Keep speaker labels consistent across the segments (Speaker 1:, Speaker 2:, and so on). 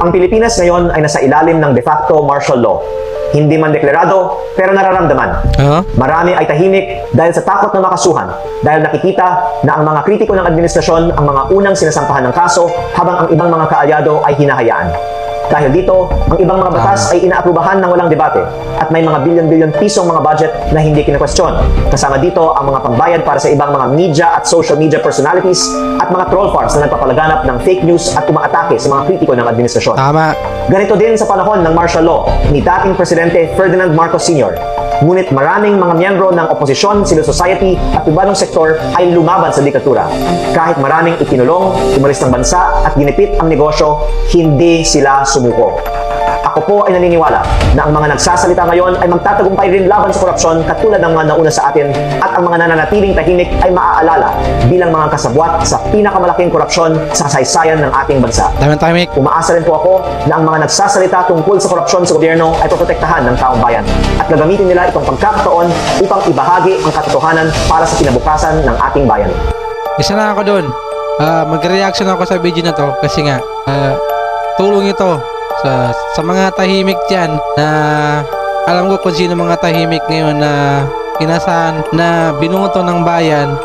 Speaker 1: Ang Pilipinas ngayon ay nasa ilalim ng de facto martial law. Hindi man deklarado, pero nararamdaman. Marami ay tahimik dahil sa takot na makasuhan, dahil nakikita na ang mga kritiko ng administrasyon ang mga unang sinasampahan ng kaso habang ang ibang mga kaalyado ay hinahayaan. Dahil dito, ang ibang mga batas ay inaaprubahan ng walang debate at may mga bilyon-bilyon pisong mga budget na hindi kinakwestiyon. Kasama dito ang mga pambayad para sa ibang mga media at social media personalities at mga troll farms na nagpapalaganap ng fake news at umaatake sa mga kritiko ng administrasyon.
Speaker 2: Tama.
Speaker 1: Ganito din sa panahon ng martial law ni dating Presidente Ferdinand Marcos Sr. Ngunit maraming mga miyembro ng oposisyon, civil society at ibanong sektor ay lumaban sa diktatura. Kahit maraming ikinulong, umalis ng bansa at ginipit ang negosyo, hindi sila sumuko. Ako po ay naniniwala na ang mga nagsasalita ngayon ay magtatagumpay rin laban sa korupsyon katulad ng mga nauna sa atin at ang mga nananatiling tahimik ay maaalala bilang mga kasabwat sa pinakamalaking korupsyon sa kasaysayan ng ating bansa.
Speaker 2: Tahimik.
Speaker 1: Umaasa rin po ako na ang mga nagsasalita tungkol sa korupsyon sa gobyerno ay poprotektahan ng taong bayan at gagamitin nila itong pagkakataon upang ibahagi ang katotohanan para sa kinabukasan ng ating bayan.
Speaker 2: Isa na ako doon. Mag-reaction ako sa video na to kasi nga tulong ito sa mga tahimik dyan na alam ko kung sino mga tahimik ngayon na inasahan na binuto ng bayan.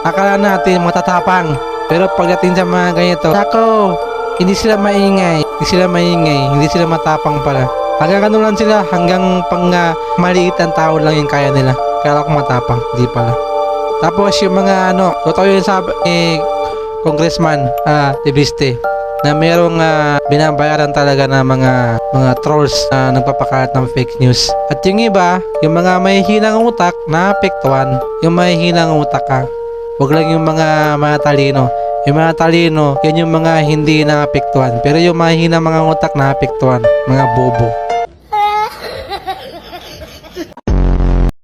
Speaker 2: Akala natin matatapang, pero pagdating sa mga ganito, nako, hindi sila maingay, hindi sila matapang pala. Hanggang ano lang sila, hanggang pang maliit ang tao lang yung kaya nila. Kaya ako matapang, hindi pala. Tapos yung mga totoo yun sabi ni Congressman Tibiste na merong binabayaran talaga na mga trolls na nagpapakalat ng fake news. At yung iba, yung mga may hinang utak na apektuhan, yung may hinang utak ka. Huwag lang yung mga talino. Yung mga talino, yan yung mga hindi naapektuhan. Pero yung mga hinang mga utak na apektuhan, mga bobo.